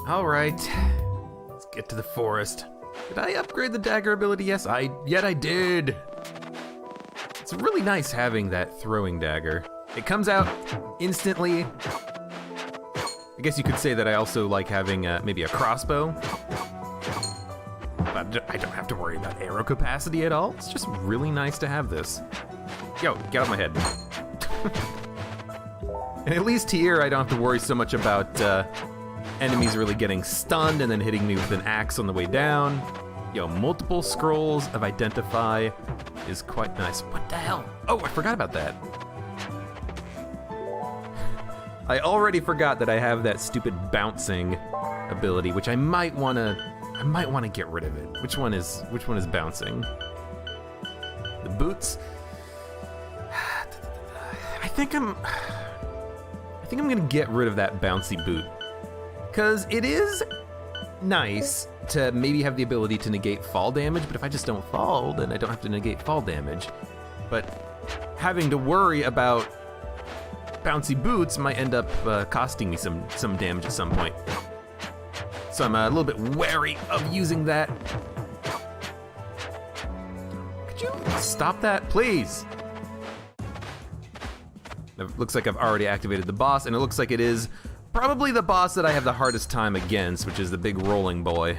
All right, let's get to the forest. Did I upgrade the dagger ability? Yes, I did. It's really nice having that throwing dagger. It comes out instantly. I guess you could say that I also like having maybe a crossbow. But I don't have to worry about arrow capacity at all. It's just really nice to have this. Yo, get off my head. And at least here, I don't have to worry so much about enemies really getting stunned and then hitting me with an axe on the way down. Yo, multiple scrolls of identify is quite nice. What the hell? Oh, I forgot about that. I already forgot that I have that stupid bouncing ability, which I might wanna get rid of it. Which one is bouncing? The boots? I think I'm gonna get rid of that bouncy boot. 'Cause it is nice to maybe have the ability to negate fall damage, but if I just don't fall, then I don't have to negate fall damage. But having to worry about bouncy boots might end up costing me some damage at some point. So I'm a little bit wary of using that. Could you stop that, please? It looks like I've already activated the boss, and it looks like it is probably the boss that I have the hardest time against, which is the big rolling boy.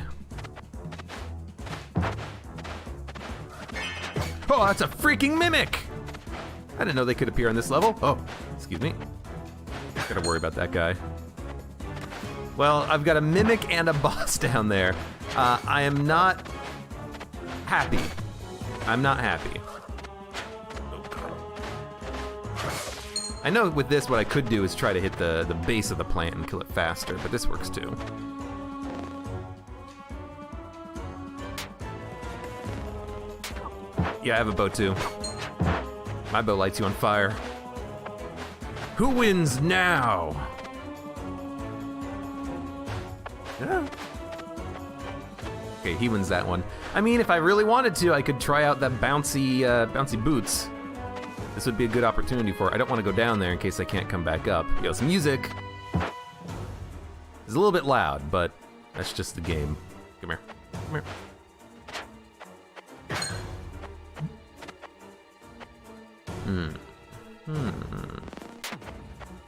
Oh, that's a freaking mimic! I didn't know they could appear on this level. Oh, excuse me. Gotta worry about that guy. Well, I've got a mimic and a boss down there. I am not happy. I'm not happy. I know with this, what I could do is try to hit the base of the plant and kill it faster, but this works too. Yeah, I have a bow too. My bow lights you on fire. Who wins now? Yeah. Okay, he wins that one. I mean, if I really wanted to, I could try out that bouncy boots. This would be a good opportunity for it. I don't want to go down there in case I can't come back up. Yo, some music. It's a little bit loud, but that's just the game. Come here. Come here.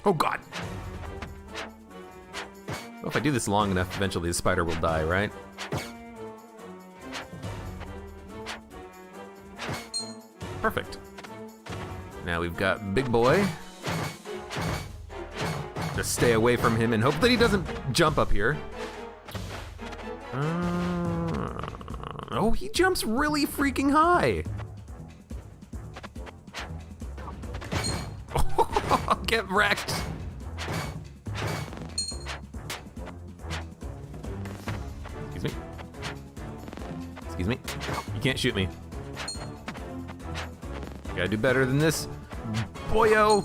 Oh God! Well, if I do this long enough, eventually the spider will die, right? Perfect. Now we've got Big Boy. Just stay away from him and hope that he doesn't jump up here. Oh, he jumps really freaking high. Oh, get wrecked. Excuse me. Excuse me. You can't shoot me. Gotta do better than this, boyo.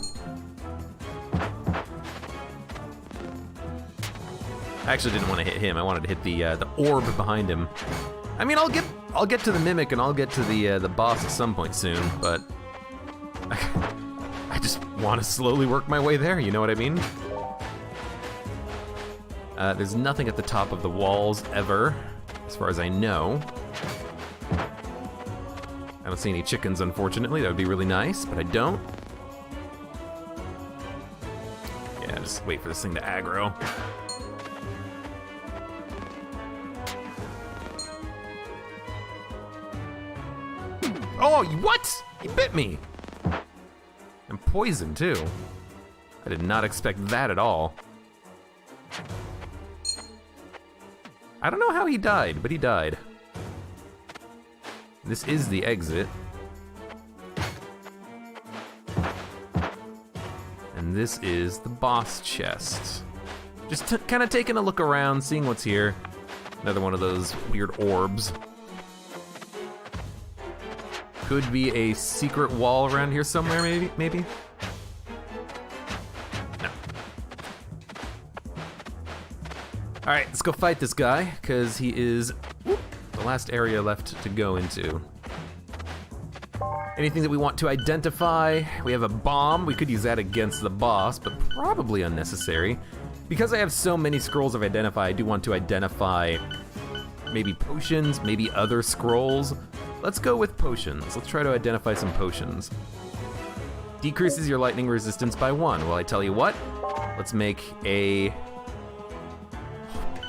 I actually didn't want to hit him. I wanted to hit the orb behind him. I mean, I'll get to the mimic and I'll get to the boss at some point soon, but I just want to slowly work my way there. You know what I mean? There's nothing at the top of the walls ever, as far as I know. I don't see any chickens, unfortunately. That would be really nice, but I don't. Yeah, just wait for this thing to aggro. Oh, what? He bit me. And poison, too. I did not expect that at all. I don't know how he died, but he died. This is the exit. And this is the boss chest. Just kind of taking a look around, seeing what's here. Another one of those weird orbs. Could be a secret wall around here somewhere, maybe? No. All right, let's go fight this guy, because he is the last area left to go into. Anything that we want to identify? We have a bomb. We could use that against the boss, but probably unnecessary. Because I have so many scrolls of identify, I do want to identify maybe potions, maybe other scrolls. Let's go with potions. Let's try to identify some potions. Decreases your lightning resistance by 1. Well, I tell you what, let's make a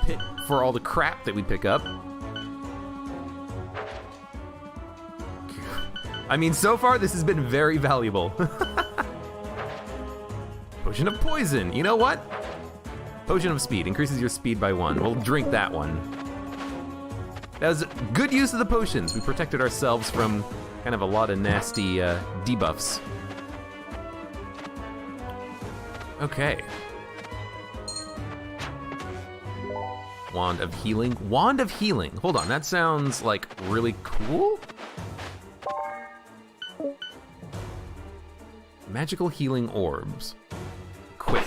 pit for all the crap that we pick up. I mean, so far this has been very valuable. Potion of poison, you know what? Potion of speed, increases your speed by 1. We'll drink that one. That was good use of the potions. We protected ourselves from kind of a lot of nasty debuffs. Okay. Wand of healing. Wand of healing. Hold on, that sounds like really cool. Magical healing orbs. Equip.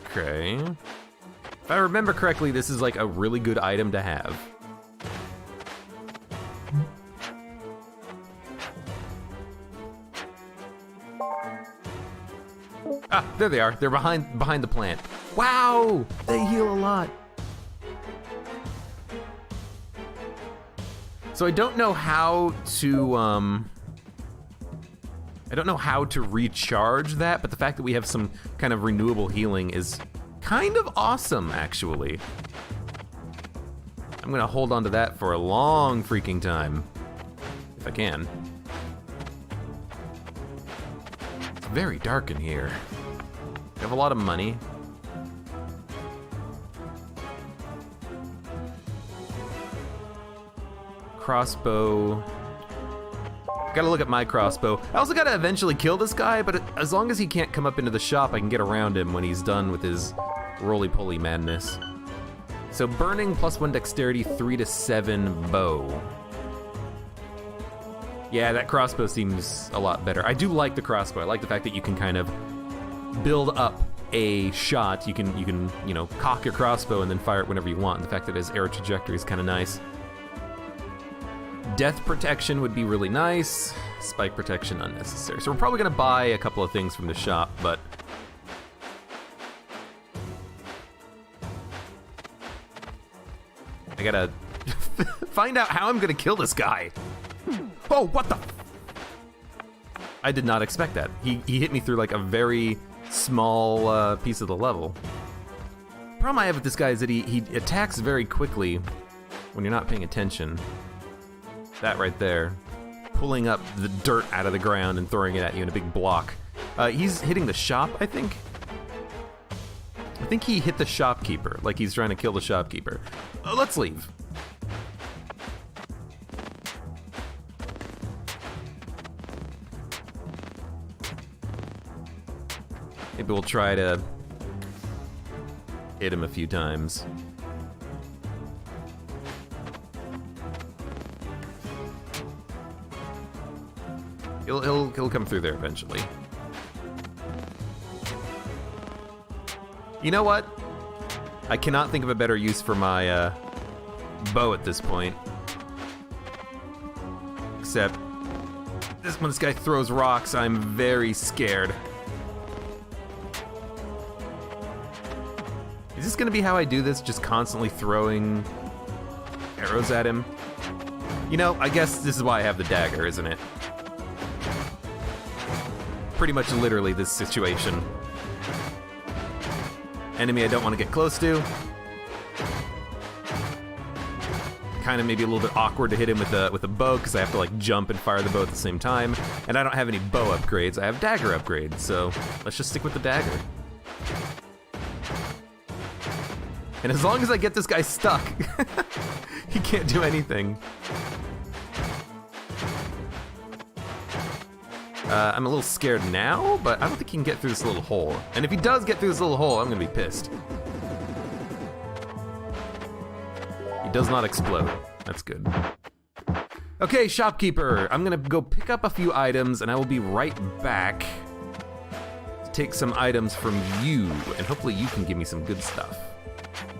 Okay. If I remember correctly, this is like a really good item to have. Ah, there they are. They're behind the plant. Wow, they heal a lot. So I don't know how to recharge that, but the fact that we have some kind of renewable healing is kind of awesome, actually. I'm gonna hold on to that for a long freaking time, if I can. It's very dark in here. We have a lot of money. Crossbow. Gotta look at my crossbow. I also gotta eventually kill this guy, but as long as he can't come up into the shop, I can get around him when he's done with his roly-poly madness. So burning +1 dexterity, 3 to 7 bow. Yeah, that crossbow seems a lot better. I do like the crossbow. I like the fact that you can kind of build up a shot. You can you know, cock your crossbow and then fire it whenever you want. The fact that his arrow trajectory is kind of nice. Death protection would be really nice. Spike protection unnecessary. So we're probably gonna buy a couple of things from the shop, but I gotta find out how I'm gonna kill this guy. Oh, what the? I did not expect that. He hit me through like a very small piece of the level. The problem I have with this guy is that he attacks very quickly when you're not paying attention. That right there, pulling up the dirt out of the ground and throwing it at you in a big block. He's hitting the shop, I think. I think he hit the shopkeeper, like he's trying to kill the shopkeeper. Let's leave. Maybe we'll try to hit him a few times. He'll come through there eventually. You know what? I cannot think of a better use for my bow at this point. Except when this guy throws rocks, I'm very scared. Is this gonna be how I do this? Just constantly throwing arrows at him? You know, I guess this is why I have the dagger, isn't it? Pretty much literally this situation. Enemy I don't want to get close to. Kind of maybe a little bit awkward to hit him with a bow because I have to like jump and fire the bow at the same time. And I don't have any bow upgrades, I have dagger upgrades, so let's just stick with the dagger. And as long as I get this guy stuck, he can't do anything. I'm a little scared now, but I don't think he can get through this little hole. And if he does get through this little hole, I'm gonna be pissed. He does not explode. That's good. Okay, shopkeeper. I'm gonna go pick up a few items, and I will be right back to take some items from you, and hopefully you can give me some good stuff.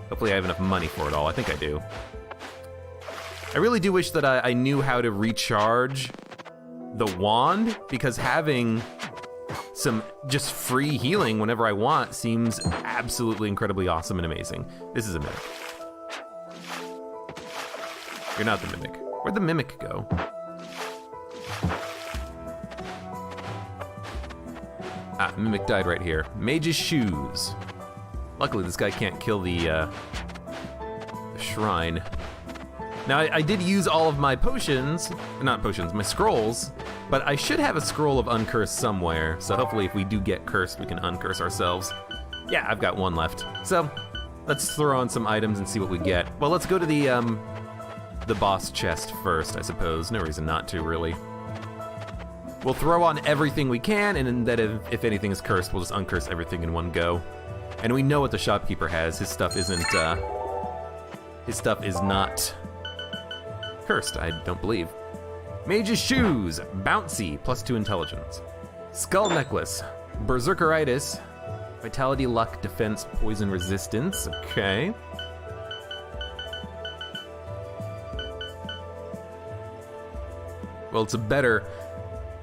Hopefully I have enough money for it all. I think I do. I really do wish that I knew how to recharge the wand, because having some just free healing whenever I want seems absolutely incredibly awesome and amazing. This is a mimic. You're not the mimic. Where'd the mimic go? Ah, mimic died right here. Mage's shoes. Luckily, this guy can't kill the shrine. Now, I did use all of my potions, not potions, my scrolls, but I should have a scroll of uncurse somewhere, so hopefully if we do get cursed, we can uncurse ourselves. Yeah, I've got one left. So, let's throw on some items and see what we get. Well, let's go to the boss chest first, I suppose. No reason not to, really. We'll throw on everything we can, and then if anything is cursed, we'll just uncurse everything in one go. And we know what the shopkeeper has. His stuff is not cursed, I don't believe. Mage's shoes, bouncy, +2 intelligence. Skull necklace, berserkeritis, vitality, luck, defense, poison resistance. Okay. Well, it's a better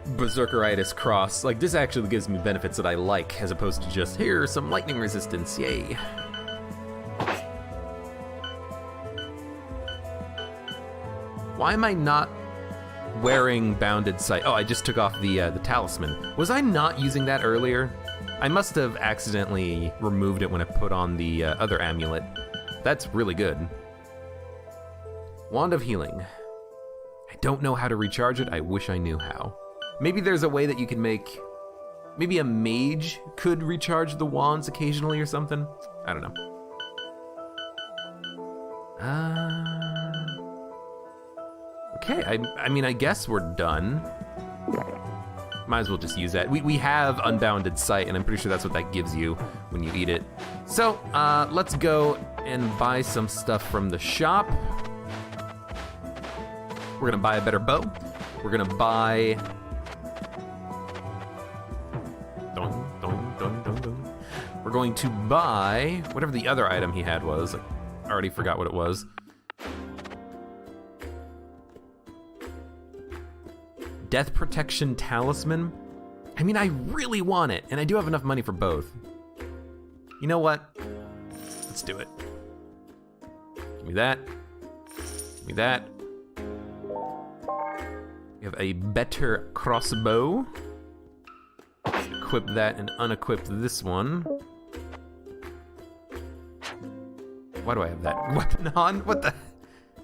berserkeritis cross. Like, this actually gives me benefits that I like, as opposed to just, here, some lightning resistance, yay. Why am I not wearing bounded sight? Oh, I just took off the talisman. Was I not using that earlier? I must have accidentally removed it when I put on the other amulet. That's really good. Wand of Healing. I don't know how to recharge it. I wish I knew how. Maybe there's a way that you can make... Maybe a mage could recharge the wands occasionally or something? I don't know. Okay, I mean, I guess we're done. Might as well just use that. We have Unbounded Sight, and I'm pretty sure that's what that gives you when you eat it. So, let's go and buy some stuff from the shop. We're gonna buy a better bow. We're gonna buy... We're going to buy whatever the other item he had was. I already forgot what it was. Death Protection Talisman. I mean, I really want it, and I do have enough money for both. You know what? Let's do it. Give me that. Give me that. We have a better crossbow. Equip that and unequip this one. Why do I have that weapon on? What the?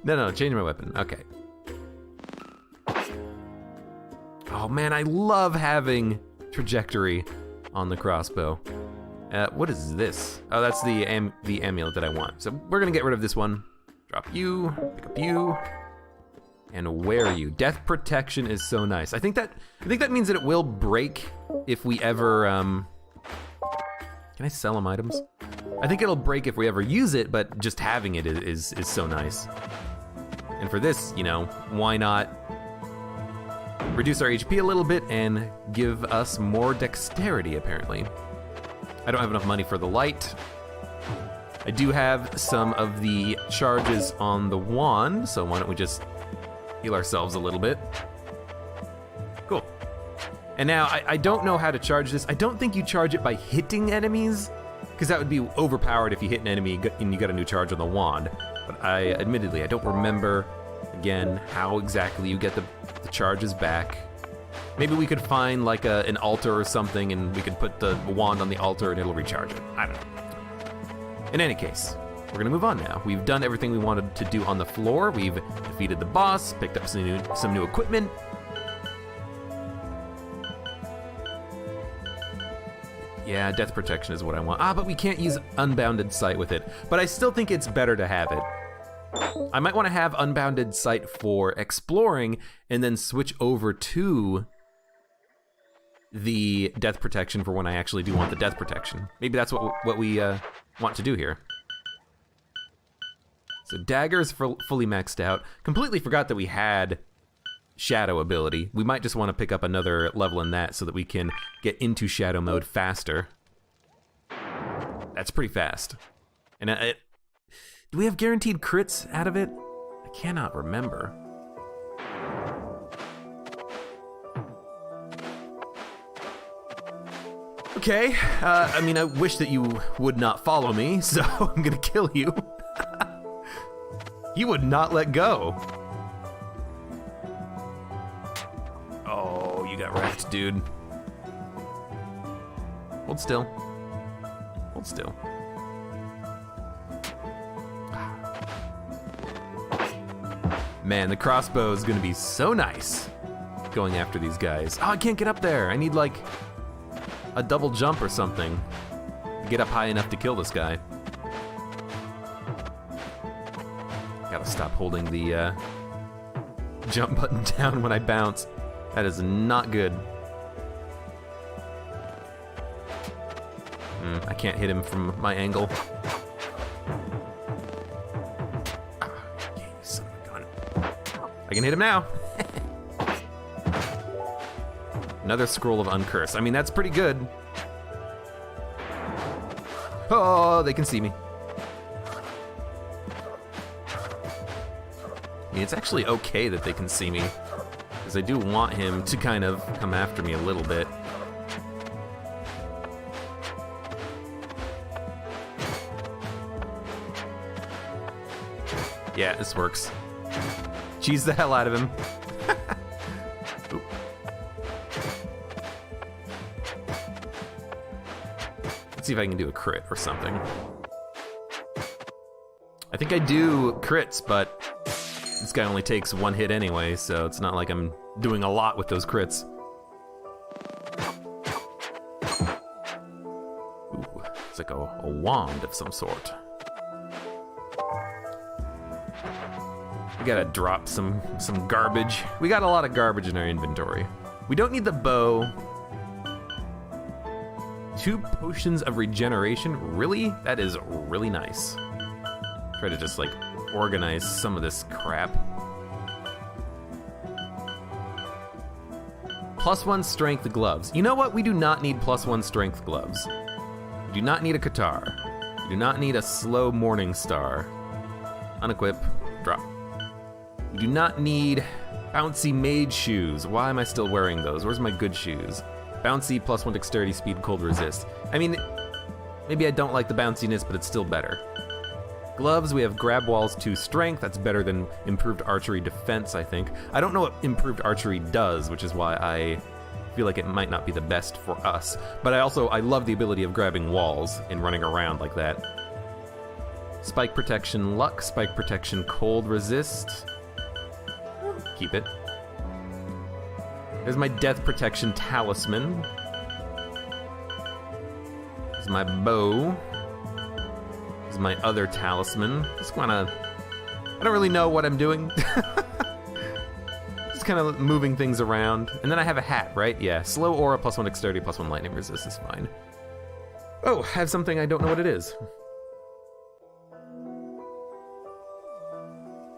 No, change my weapon. Okay. Oh man, I love having trajectory on the crossbow. What is this? Oh, that's the amulet that I want. So we're gonna get rid of this one. Drop you, pick up you, and wear you. Death protection is so nice. I think that means that it will break if we ever. Can I sell them items? I think it'll break if we ever use it, but just having it is so nice. And for this, you know, why not reduce our HP a little bit and give us more dexterity, apparently. I don't have enough money for the light. I do have some of the charges on the wand, so why don't we just heal ourselves a little bit. Cool. And now, I don't know how to charge this. I don't think you charge it by hitting enemies, because that would be overpowered if you hit an enemy and you got a new charge on the wand. But admittedly, I don't remember, again, how exactly you get the charges back. Maybe we could find like an altar or something, and we could put the wand on the altar and it'll recharge it. I don't know. In any case, we're gonna move on now. We've done everything we wanted to do on the floor. We've defeated the boss, picked up some new equipment. Yeah, death protection is what I want. But we can't use Unbounded Sight with it. But I still think it's better to have it. I might want to have Unbounded Sight for exploring and then switch over to the death protection for when I actually do want the death protection. Maybe that's what we want to do here. So daggers fully maxed out. Completely forgot that we had shadow ability. We might just want to pick up another level in that so that we can get into shadow mode faster. That's pretty fast. And do we have guaranteed crits out of it? I cannot remember. Okay, I mean, I wish that you would not follow me, so I'm gonna kill you. He would not let go. Oh, you got wrecked, dude. Hold still. Hold still. Man, the crossbow is gonna be so nice going after these guys. Oh, I can't get up there. I need like a double jump or something to get up high enough to kill this guy. Gotta stop holding the jump button down when I bounce. That is not good. I can't hit him from my angle. I can hit him now. Another scroll of uncurse. I mean, that's pretty good. Oh, they can see me. I mean, it's actually okay that they can see me, because I do want him to kind of come after me a little bit. Yeah, this works. Cheese the hell out of him. Let's see if I can do a crit or something. I think I do crits, but this guy only takes one hit anyway, so it's not like I'm doing a lot with those crits. Ooh, it's like a wand of some sort. We gotta drop some garbage. We got a lot of garbage in our inventory. We don't need the bow. 2 potions of regeneration? Really? That is really nice. Try to just like organize some of this crap. +1 strength gloves. You know what? We do not need +1 strength gloves. We do not need a Qatar. We do not need a slow morning star. Unequip, drop. We do not need bouncy mage shoes. Why am I still wearing those? Where's my good shoes? Bouncy +1 dexterity, speed, cold resist. I mean, maybe I don't like the bounciness, but it's still better. Gloves, we have grab walls 2 strength. That's better than improved archery defense, I think. I don't know what improved archery does, which is why I feel like it might not be the best for us. But I love the ability of grabbing walls and running around like that. Spike protection luck, spike protection cold resist. Keep it. There's my death protection talisman. There's my bow. There's my other talisman. Just wanna... I don't really know what I'm doing. Just kind of moving things around. And then I have a hat, right? Yeah, slow aura +1 dexterity +1 lightning resist is fine. Oh, I have something I don't know what it is.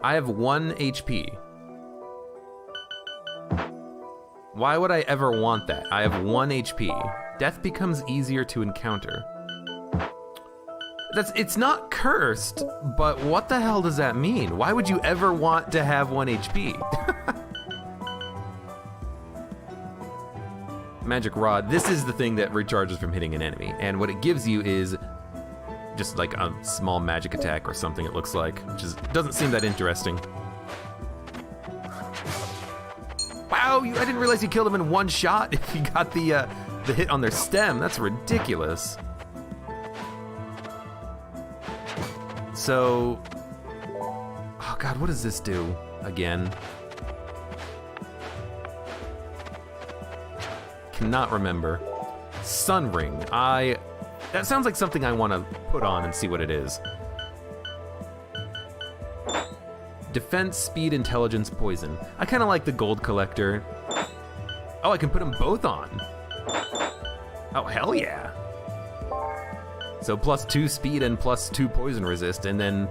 I have 1 HP. Why would I ever want that? I have 1 HP. Death becomes easier to encounter. It's not cursed, but what the hell does that mean? Why would you ever want to have 1 HP? Magic Rod, this is the thing that recharges from hitting an enemy, and what it gives you is just like a small magic attack or something, it looks like, which doesn't seem that interesting. Wow, I didn't realize you killed him in 1 shot if you got the hit on their stem. That's ridiculous. So, oh God, what does this do again? Cannot remember. Sun Ring. That sounds like something I want to put on and see what it is. Defense, speed, intelligence, poison. I kind of like the gold collector. Oh, I can put them both on. Oh, hell yeah. So +2 speed and +2 poison resist, and then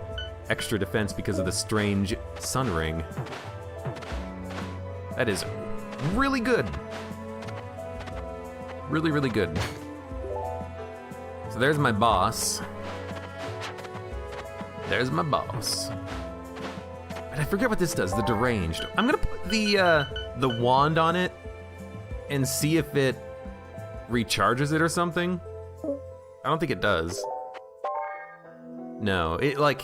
extra defense because of the strange sun ring. That is really good. Really, really good. So there's my boss. There's my boss. But I forget what this does, the deranged. I'm gonna put the wand on it and see if it recharges it or something. I don't think it does. No, it like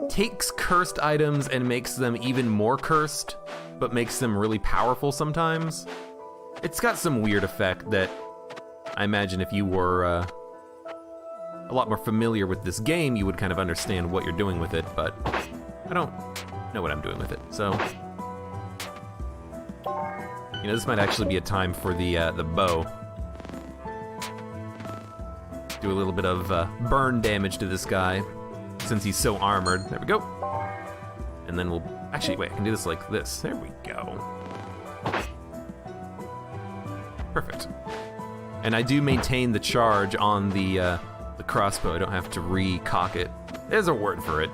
takes cursed items and makes them even more cursed, but makes them really powerful sometimes. It's got some weird effect that I imagine if you were a lot more familiar with this game, you would kind of understand what you're doing with it, but I don't know what I'm doing with it, so. You know, this might actually be a time for the bow. Do a little bit of burn damage to this guy, since he's so armored. There we go. And then we'll, actually, wait, I can do this like this. There we go. Perfect. And I do maintain the charge on the crossbow. I don't have to re-cock it. There's a word for it.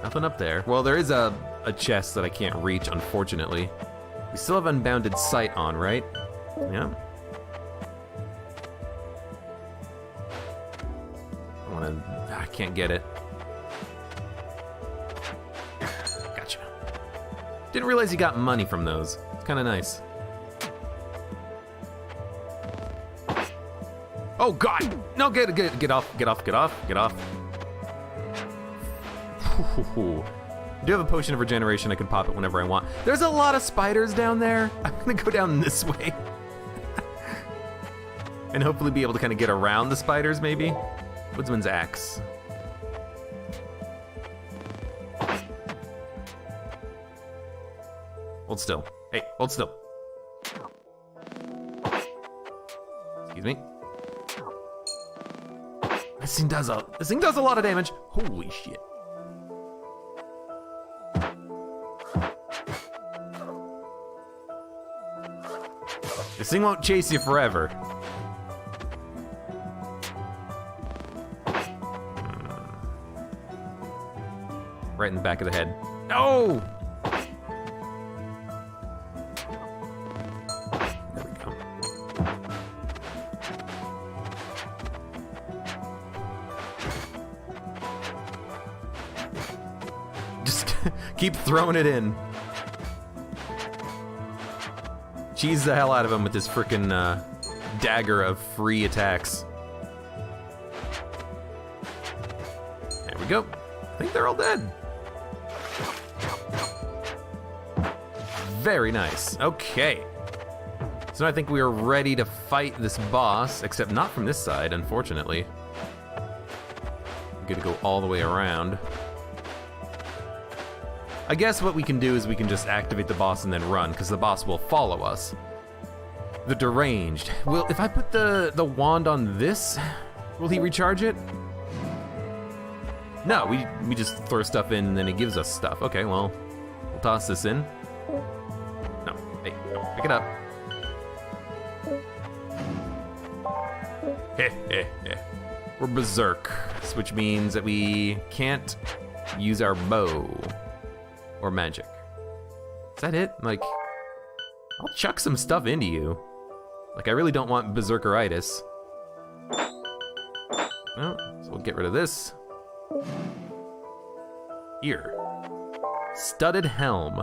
Nothing up there. Well, there is a chest that I can't reach, unfortunately. We still have Unbounded Sight on, right? Yeah. I can't get it. Gotcha. Didn't realize you got money from those. It's kind of nice. Oh God! No, get off, get off, get off, get off. I do have a potion of regeneration. I can pop it whenever I want. There's a lot of spiders down there. I'm gonna go down this way. And hopefully be able to kind of get around the spiders, maybe. Woodsman's axe. Hold still. Hey, hold still. Excuse me. This thing does a lot of damage. Holy shit. This thing won't chase you forever. Right in the back of the head. No! There we go. Just keep throwing it in. Cheese the hell out of him with this frickin' dagger of free attacks. There we go. I think they're all dead. Very nice. Okay. So I think we are ready to fight this boss, except not from this side, unfortunately. I'm gonna go all the way around. I guess what we can do is we can just activate the boss and then run, because the boss will follow us. The deranged. Well, if I put the wand on this, will he recharge it? No, we just throw stuff in and then it gives us stuff. Okay, well, we'll toss this in. No, hey, no, pick it up. Heh, heh, heh. We're berserk, which means that we can't use our bow. Or magic. Is that it? Like, I'll chuck some stuff into you. Like, I really don't want berserkeritis. No, so we'll get rid of this. Here. Studded Helm.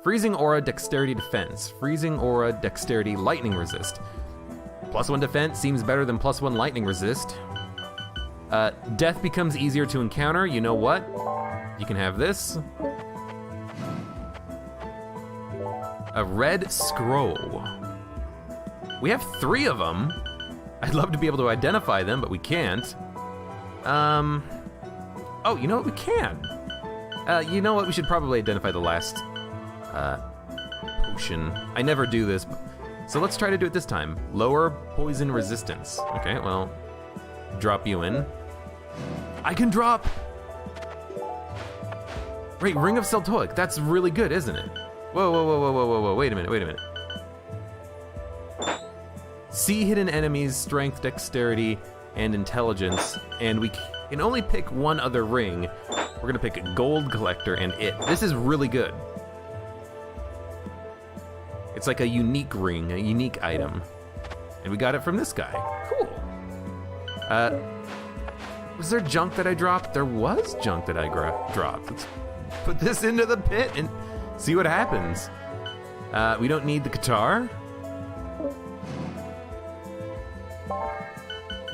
Freezing Aura, Dexterity Defense. Freezing Aura, Dexterity Lightning Resist. +1 defense seems better than +1 lightning resist. Death becomes easier to encounter. You know what? You can have this. A red scroll. We have 3 of them. I'd love to be able to identify them, but we can't. Oh, you know what? We can. You know what? We should probably identify the last potion. I never do this, so let's try to do it this time. Lower poison resistance. Okay, well, drop you in. I can drop. Wait, Ring of Seltoic, that's really good, isn't it? Whoa, whoa, whoa, whoa, whoa, whoa, whoa, wait a minute, wait a minute. See hidden enemies, strength, dexterity, and intelligence, and we can only pick one other ring. We're gonna pick Gold Collector and it. This is really good. It's like a unique ring, a unique item. And we got it from this guy. Cool. Was there junk that I dropped? There was junk that I dropped. Let's put this into the pit and See what happens. We don't need the guitar.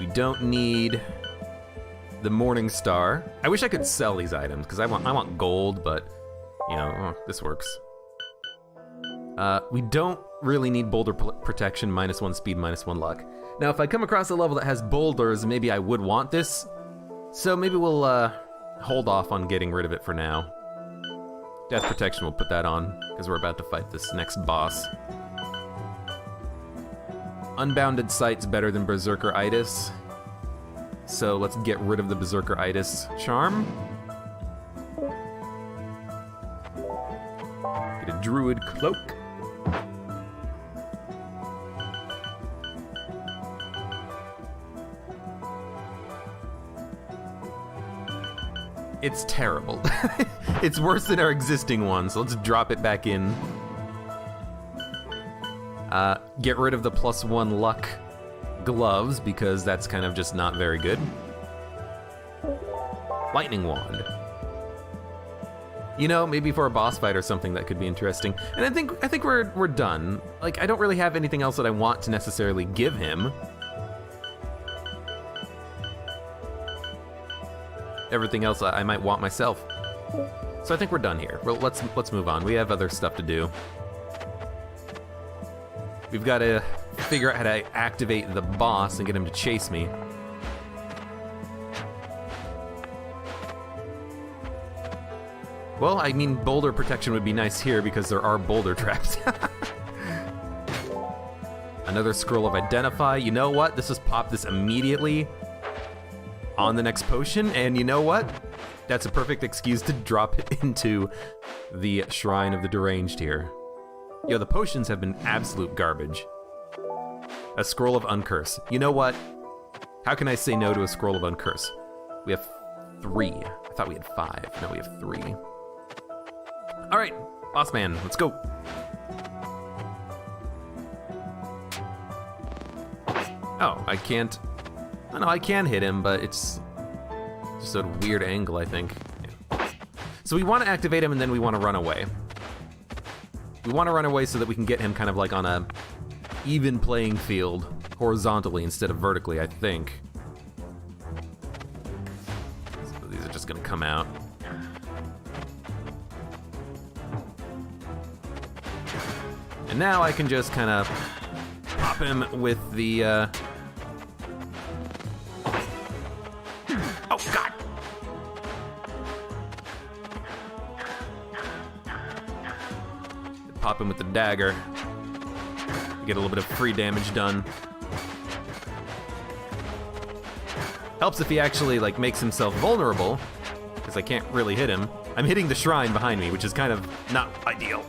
We don't need the Morning Star. I wish I could sell these items, because I want gold, but, you know, this works. We don't really need boulder protection, -1 speed, -1 luck. Now, if I come across a level that has boulders, maybe I would want this. So maybe we'll hold off on getting rid of it for now. Death protection, we'll put that on, because we're about to fight this next boss. Unbounded Sight's better than Berserker-itis. So let's get rid of the Berserker-itis charm. Get a Druid Cloak. It's terrible. It's worse than our existing one, so let's drop it back in. Get rid of the +1 luck gloves, because that's kind of just not very good. Lightning Wand. You know, maybe for a boss fight or something that could be interesting. And I think we're done. Like, I don't really have anything else that I want to necessarily give him. Everything else I might want myself. So I think we're done here. Well, let's move on. We have other stuff to do. We've got to figure out how to activate the boss and get him to chase me. Well, I mean, boulder protection would be nice here because there are boulder traps. Another scroll of identify. You know what? Let's just pop this immediately on the next potion, and you know what? That's a perfect excuse to drop it into the Shrine of the Deranged here. Yo, the potions have been absolute garbage. A scroll of Uncurse. You know what? How can I say no to a scroll of Uncurse? We have 3. I thought we had 5. No, we have 3. All right, boss man, let's go. Oh, I can't. Oh, no, I can hit him, but it's just a weird angle, I think. Yeah. So we want to activate him, and then we want to run away. We want to run away so that we can get him kind of like on a even playing field, horizontally instead of vertically, I think. So these are just gonna come out. And now I can just kind of pop him with the, Oh, God! Pop him with the dagger. Get a little bit of free damage done. Helps if he actually, like, makes himself vulnerable, because I can't really hit him. I'm hitting the shrine behind me, which is kind of not ideal.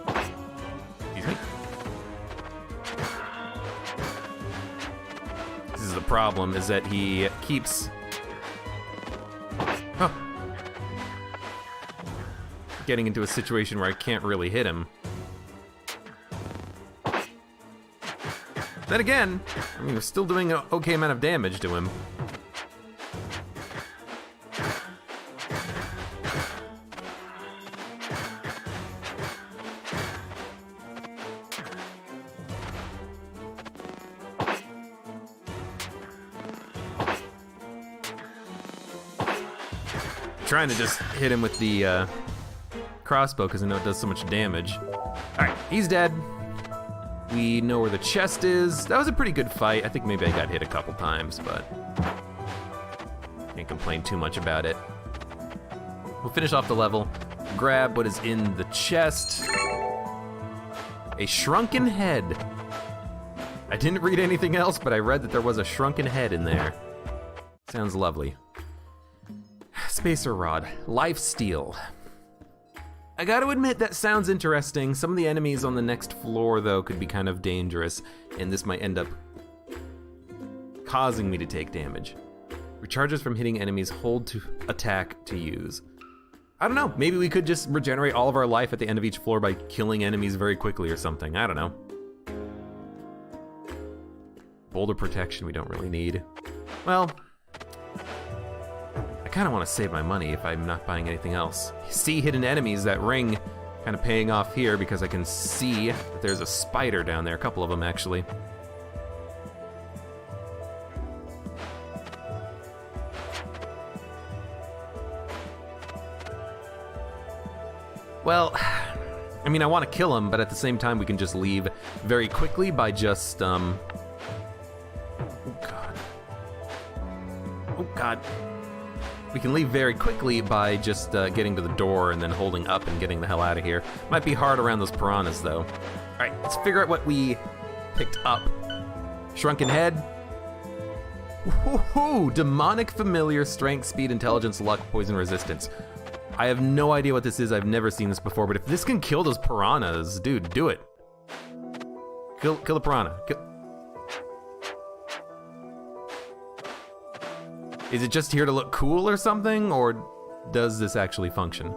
Excuse me. This is the problem, is that he keeps... Oh. Getting into a situation where I can't really hit him. Then again, I mean, we're still doing an okay amount of damage to him. Trying to just hit him with the crossbow because I know it does so much damage. Alright, he's dead. We know where the chest is. That was a pretty good fight. I think maybe I got hit a couple times, but can't complain too much about it. We'll finish off the level, grab what is in the chest. A shrunken head. I didn't read anything else, but I read that there was a shrunken head in there. Sounds lovely. Spacer Rod, Lifesteal. I gotta admit, that sounds interesting. Some of the enemies on the next floor, though, could be kind of dangerous, and this might end up causing me to take damage. Recharges from hitting enemies, hold to attack to use. I don't know, maybe we could just regenerate all of our life at the end of each floor by killing enemies very quickly or something, I don't know. Boulder protection we don't really need. Well, I kind of want to save my money if I'm not buying anything else. See hidden enemies, that ring kind of paying off here because I can see that there's a spider down there, a couple of them actually. Well, I mean, I want to kill him, but at the same time we can just leave very quickly by just, oh god. Oh god. We can leave very quickly by just getting to the door and then holding up and getting the hell out of here. Might be hard around those piranhas, though. Alright, let's figure out what we picked up. Shrunken head. Woohoo! Demonic familiar, strength, speed, intelligence, luck, poison resistance. I have no idea what this is. I've never seen this before, but if this can kill those piranhas, dude, do it. Kill the piranha. Is it just here to look cool or something, or does this actually function?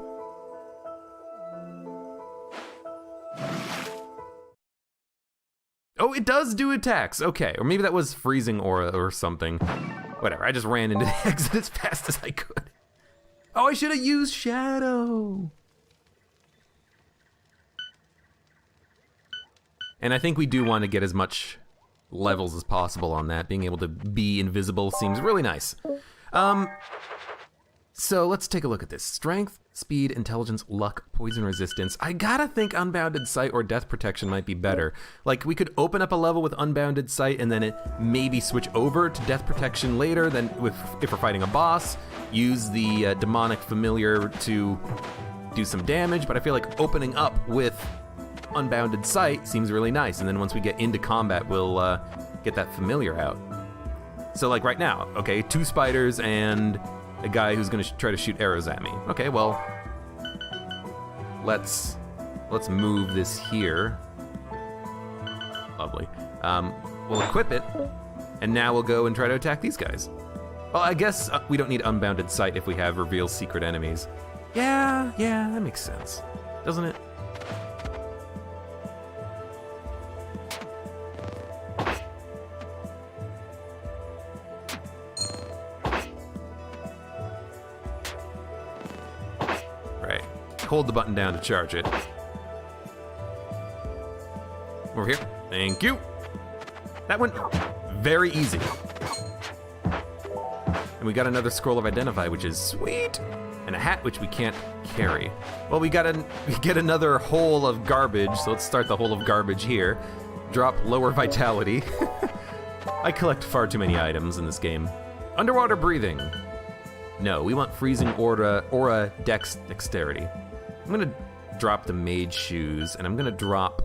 Oh, it does do attacks. Okay, or maybe that was freezing aura or something. Whatever, I just ran into the exit as fast as I could. Oh, I should have used Shadow. And I think we do want to get as much levels as possible on that. Being able to be invisible seems really nice. So let's take a look at this. Strength, speed, intelligence, luck, poison resistance. I gotta think Unbounded Sight or Death Protection might be better. Like, we could open up a level with Unbounded Sight and then it maybe switch over to Death Protection later, then if we're fighting a boss, use the Demonic Familiar to do some damage, but I feel like opening up with Unbounded Sight seems really nice, and then once we get into combat, we'll get that Familiar out. So like right now, okay, 2 spiders and a guy who's gonna try to shoot arrows at me. Okay, well, let's move this here. Lovely. We'll equip it, and now we'll go and try to attack these guys. Well, I guess we don't need Unbounded Sight if we have Reveal Secret Enemies. Yeah, that makes sense, doesn't it? Hold the button down to charge it. Over here. Thank you. That went very easy. And we got another Scroll of Identify, which is sweet. And a hat, which we can't carry. Well, we get another hole of garbage, so let's start the hole of garbage here. Drop lower vitality. I collect far too many items in this game. Underwater breathing. No, we want freezing aura dexterity. I'm gonna drop the mage shoes, and I'm gonna drop...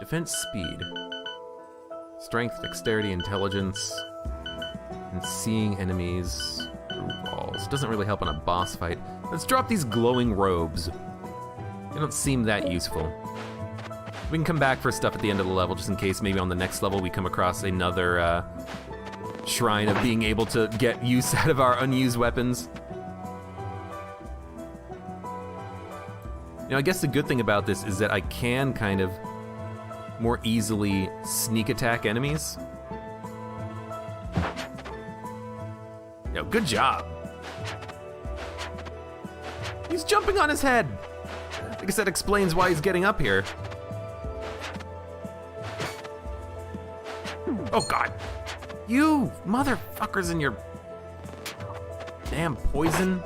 defense speed, strength, dexterity, intelligence, and seeing enemies through walls. Doesn't really help on a boss fight. Let's drop these glowing robes. They don't seem that useful. We can come back for stuff at the end of the level, just in case maybe on the next level we come across another shrine of being able to get use out of our unused weapons. You know, I guess the good thing about this is that I can kind of more easily sneak attack enemies. Yo, good job. He's jumping on his head. I guess that explains why he's getting up here. Oh god. You motherfuckers and your damn poison.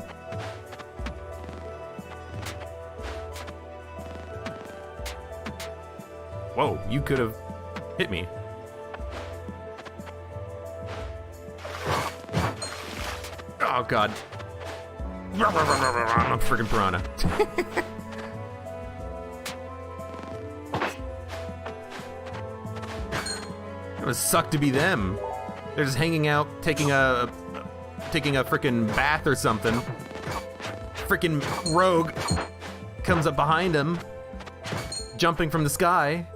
Whoa, you could have hit me. Oh god. I'm a freaking piranha. It would suck to be them. They're just hanging out, taking a freaking bath or something. Freaking rogue comes up behind him, jumping from the sky,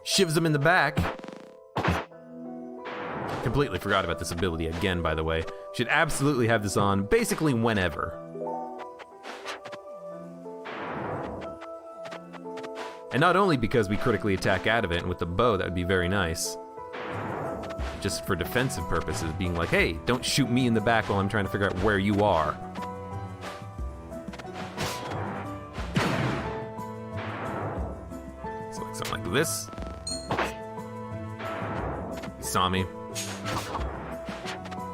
shivs him in the back. Completely forgot about this ability again, by the way. Should absolutely have this on basically whenever. And not only because we critically attack out of it, and with the bow, that would be very nice. Just for defensive purposes, being like, hey, don't shoot me in the back while I'm trying to figure out where you are. So like something like this. He saw me.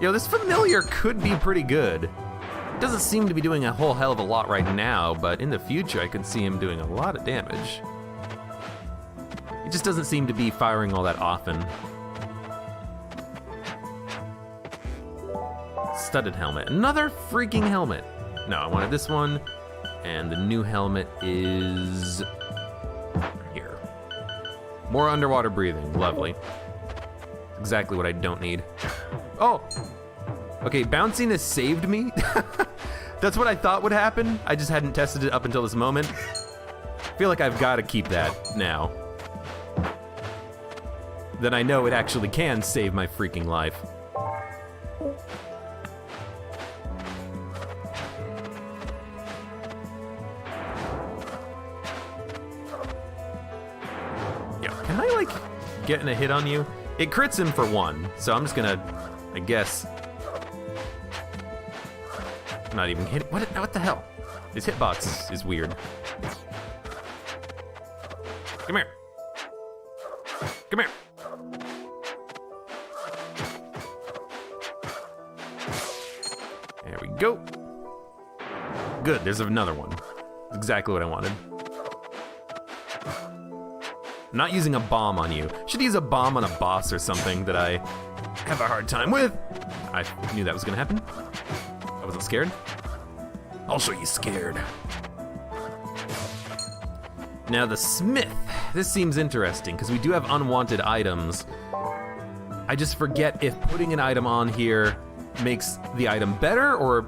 Yo, this familiar could be pretty good. It doesn't seem to be doing a whole hell of a lot right now, but in the future I could see him doing a lot of damage. He just doesn't seem to be firing all that often. Studded helmet. Another freaking helmet. No, I wanted this one. And the new helmet is here. More underwater breathing. Lovely. Exactly what I don't need. Oh! Okay, bounciness saved me. That's what I thought would happen. I just hadn't tested it up until this moment. I feel like I've got to keep that now. Then I know it actually can save my freaking life. Can I, like, get in a hit on you? It crits him for 1, so I'm just gonna, I guess... Not even hit... What the hell? His hitbox is weird. Come here. Come here. There we go. Good, there's another one. Exactly what I wanted. I'm not using a bomb on you. Should use a bomb on a boss or something that I have a hard time with. I knew that was gonna happen. I wasn't scared. I'll show you scared. Now the smith. This seems interesting because we do have unwanted items. I just forget if putting an item on here makes the item better or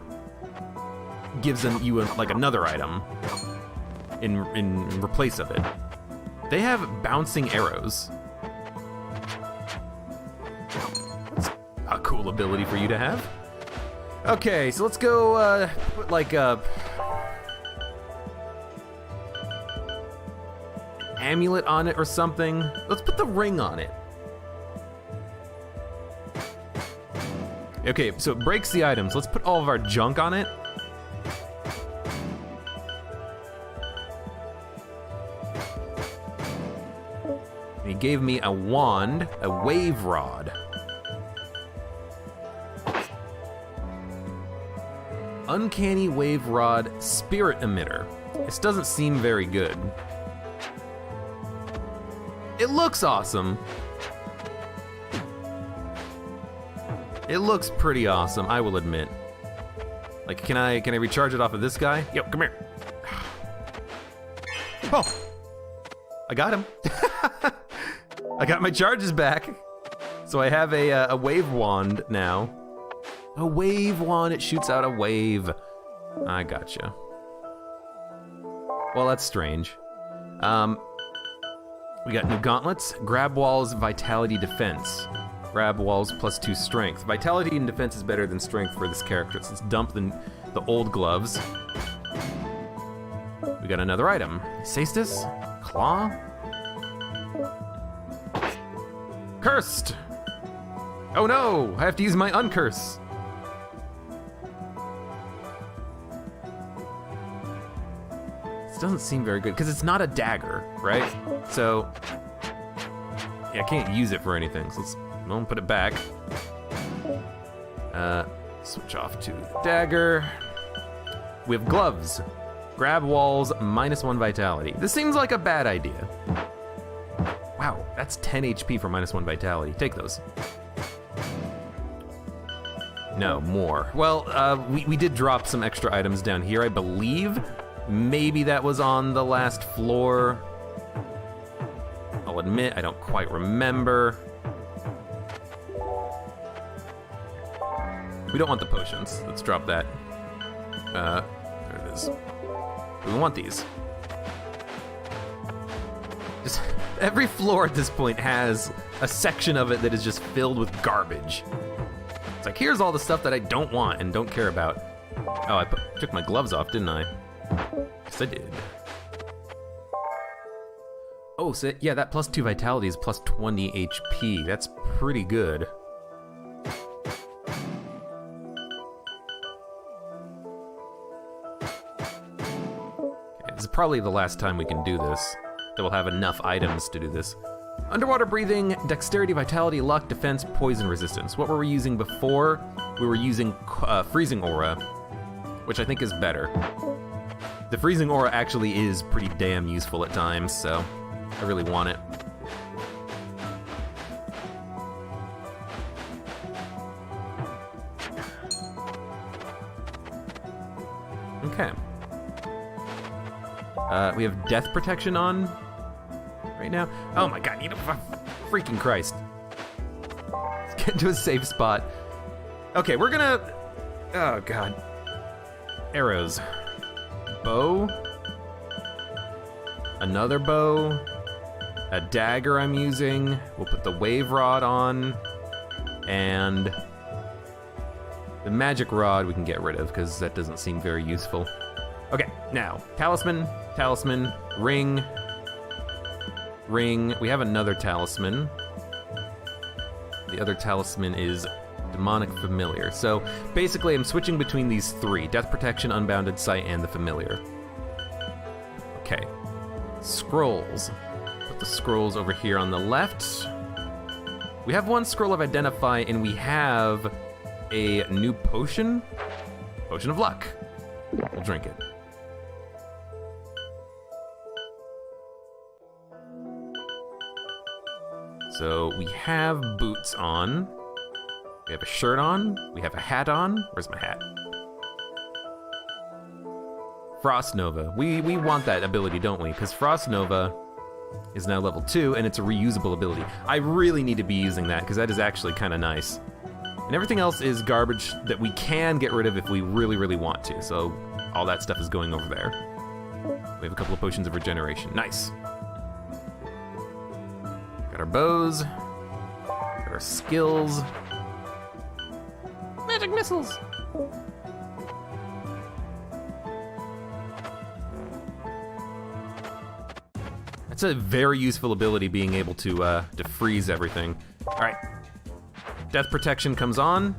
gives you like another item in replace of it. They have bouncing arrows. That's a cool ability for you to have. Okay, so let's go put like a amulet on it or something. Let's put the ring on it. Okay, so it breaks the items. Let's put all of our junk on it. He gave me a wand, a wave rod. Uncanny wave rod spirit emitter. This doesn't seem very good. It looks awesome. It looks pretty awesome, I will admit. Like, can I recharge it off of this guy? Yo, come here. Oh, I got him. I got my charges back. So I have a wave wand now. A wave wand, it shoots out a wave. I gotcha. Well, that's strange. We got new gauntlets. Grab walls, vitality, defense. Grab walls +2 strength. Vitality and defense is better than strength for this character, so let's dump the old gloves. We got another item. Cestus? Claw? Cursed! Oh no! I have to use my uncurse! This doesn't seem very good, because it's not a dagger, right? So, yeah, I can't use it for anything, so let's put it back. Switch off to the dagger. We have gloves. Grab walls, -1 vitality. This seems like a bad idea. Wow, that's 10 HP for -1 vitality. Take those. No, more. Well, we did drop some extra items down here, I believe. Maybe that was on the last floor. I'll admit, I don't quite remember. We don't want the potions. Let's drop that. There it is. We want these. Just every floor at this point has a section of it that is just filled with garbage. It's like, here's all the stuff that I don't want and don't care about. Oh, I took my gloves off, didn't I? Yes, I did. Oh, so yeah, that +2 vitality is +20 HP. That's pretty good. Okay, this is probably the last time we can do this. That we'll have enough items to do this. Underwater breathing, dexterity, vitality, luck, defense, poison resistance. What were we using before? We were using freezing aura, which I think is better. The freezing aura actually is pretty damn useful at times, so I really want it. Okay. We have death protection on right now. Oh my god, you know, freaking Christ. Let's get into a safe spot. Okay, we're gonna, oh god. Arrows. Bow. Another bow. A dagger I'm using. We'll put the wave rod on. And the magic rod we can get rid of because that doesn't seem very useful. Okay, now, talisman, talisman, ring, ring. We have another talisman. The other talisman is demonic familiar. So basically I'm switching between these three: death protection, unbounded sight, and the familiar. Okay, scrolls. Put the scrolls over here on the left. We have one scroll of identify, and we have a new potion. Potion of luck. We'll drink it. So we have boots on. We have a shirt on. We have a hat on. Where's my hat? Frost Nova. We want that ability, don't we? Because Frost Nova is now level 2, and it's a reusable ability. I really need to be using that, because that is actually kind of nice. And everything else is garbage that we can get rid of if we really, really want to. So all that stuff is going over there. We have a couple of potions of regeneration. Nice. Got our bows. Got our skills. Magic missiles. That's a very useful ability, being able to freeze everything. All right. Death protection comes on.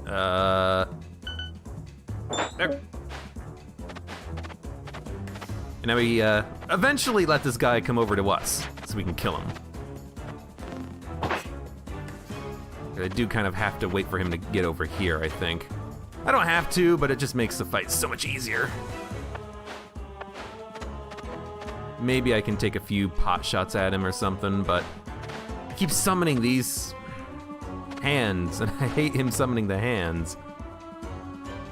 There. And now we eventually let this guy come over to us so we can kill him. I do kind of have to wait for him to get over here, I think. I don't have to, but it just makes the fight so much easier. Maybe I can take a few pot shots at him or something, but I keep summoning these hands, and I hate him summoning the hands.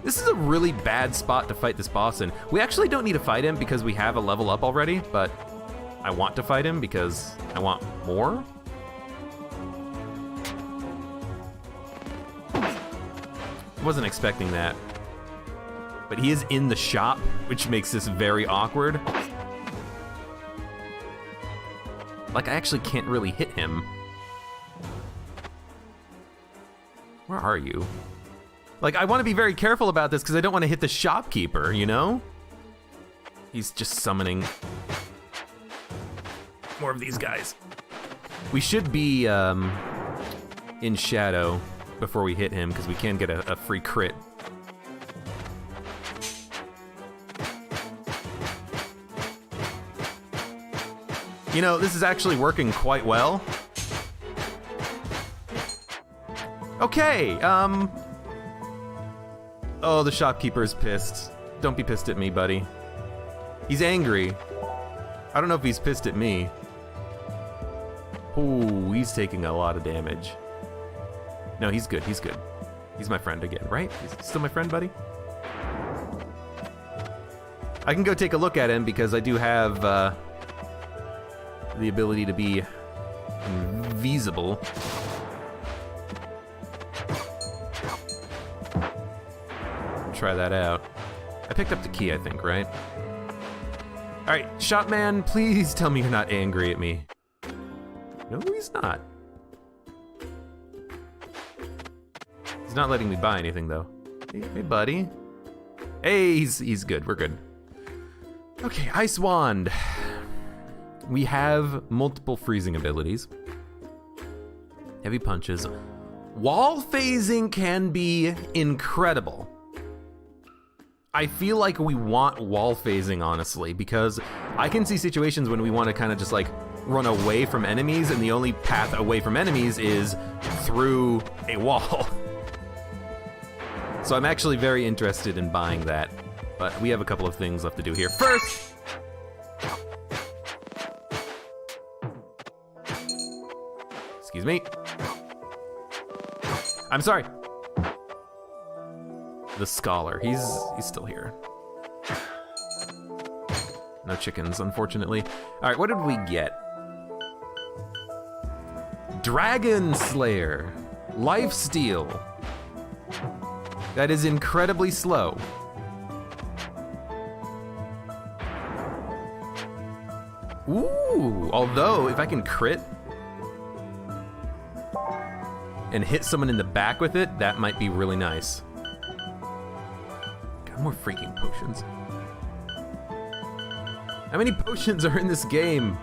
This is a really bad spot to fight this boss in. We actually don't need to fight him because we have a level up already, but I want to fight him because I want more. I wasn't expecting that. But he is in the shop, which makes this very awkward. Like, I actually can't really hit him. Where are you? Like, I want to be very careful about this because I don't want to hit the shopkeeper, you know? He's just summoning more of these guys. We should be in shadow before we hit him because we can get a free crit. You know, this is actually working quite well. Okay, oh, the shopkeeper's pissed. Don't be pissed at me, buddy. He's angry. I don't know if he's pissed at me. Ooh, he's taking a lot of damage. No, he's good, he's good. He's my friend again, right? He's still my friend, buddy? I can go take a look at him because I do have the ability to be invisible. Try that out. I picked up the key, I think, right? Alright, Shopman, please tell me you're not angry at me. No, he's not. He's not letting me buy anything, though. Hey, buddy. Hey, he's good. We're good. Okay, Ice Wand. We have multiple freezing abilities. Heavy punches. Wall phasing can be incredible. I feel like we want wall phasing, honestly, because I can see situations when we want to kind of just like run away from enemies, and the only path away from enemies is through a wall. So I'm actually very interested in buying that, but we have a couple of things left to do here. First, excuse me. I'm sorry. The scholar, he's still here. No chickens, unfortunately. All right, what did we get? Dragon Slayer, Lifesteal. That is incredibly slow. Ooh, although if I can crit and hit someone in the back with it, that might be really nice. Got more freaking potions. How many potions are in this game?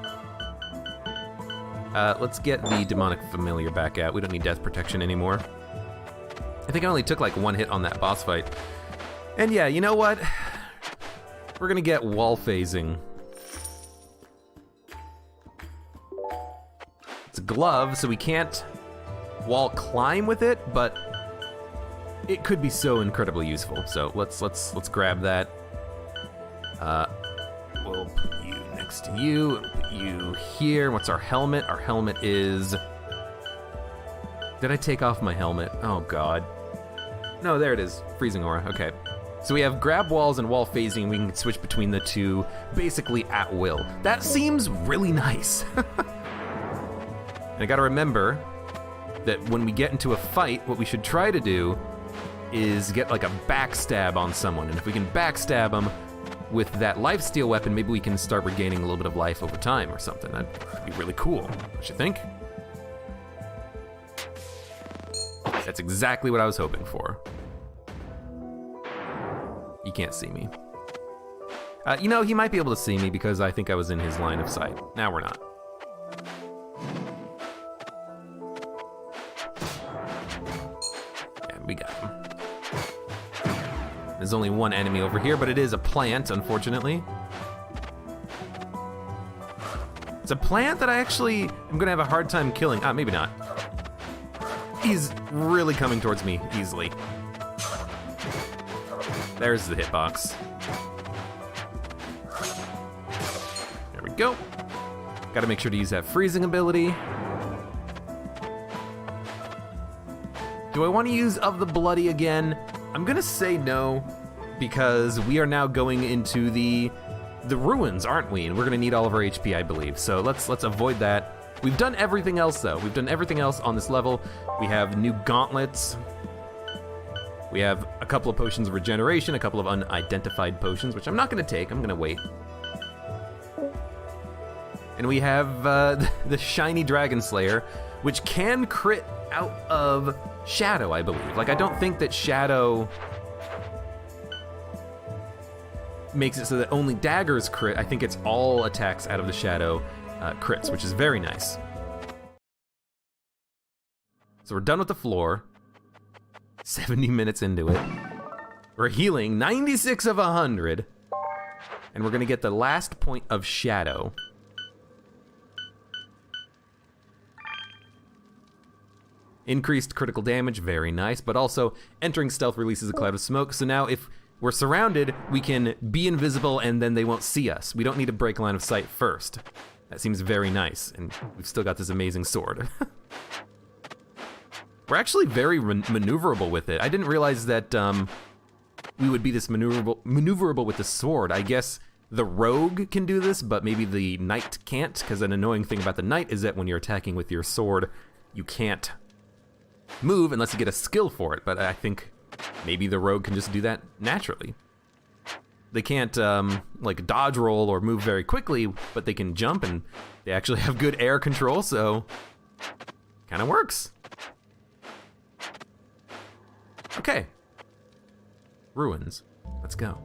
Let's get the demonic familiar back out. We don't need death protection anymore. I think I only took like one hit on that boss fight. And yeah, you know what? We're gonna get wall phasing. It's a glove, so we can't wall climb with it, but it could be so incredibly useful. So let's grab that. We'll put you next to you, and put you here. What's our helmet? Our helmet is... Did I take off my helmet? Oh god. No, there it is. Freezing aura, okay. So we have grab walls and wall phasing. We can switch between the two basically at will. That seems really nice. And I gotta remember that when we get into a fight, what we should try to do is get like a backstab on someone. And if we can backstab them with that lifesteal weapon, maybe we can start regaining a little bit of life over time or something. That'd be really cool, don't you think? That's exactly what I was hoping for. He can't see me. You know, he might be able to see me because I think I was in his line of sight. Now we're not. Yeah, we got him. There's only one enemy over here, but it is a plant, unfortunately. It's a plant that I actually am gonna have a hard time killing. Ah, maybe not. He's really coming towards me easily. There's the hitbox. There we go. Gotta make sure to use that freezing ability. Do I want to use Of the Bloody again? I'm gonna say no, because we are now going into the ruins, aren't we? And we're gonna need all of our HP, I believe. So let's avoid that. We've done everything else, though. We've done everything else on this level. We have new gauntlets. We have a couple of potions of regeneration, a couple of unidentified potions, which I'm not gonna take, I'm gonna wait. And we have the shiny Dragon Slayer, which can crit out of Shadow, I believe. Like, I don't think that Shadow makes it so that only daggers crit. I think it's all attacks out of the Shadow crits, which is very nice. So we're done with the floor. 70 minutes into it. We're healing 96 of 100. And we're gonna get the last point of Shadow. Increased critical damage, very nice, but also entering stealth releases a cloud of smoke, so now if we're surrounded, we can be invisible and then they won't see us. We don't need to break line of sight first. That seems very nice, and we've still got this amazing sword. We're actually very maneuverable with it. I didn't realize that we would be this maneuverable with the sword. I guess the rogue can do this, but maybe the knight can't, because an annoying thing about the knight is that when you're attacking with your sword, you can't move unless you get a skill for it, but I think maybe the rogue can just do that naturally. They can't like dodge roll or move very quickly, but they can jump, and they actually have good air control, so kind of works. Okay. Ruins. Let's go.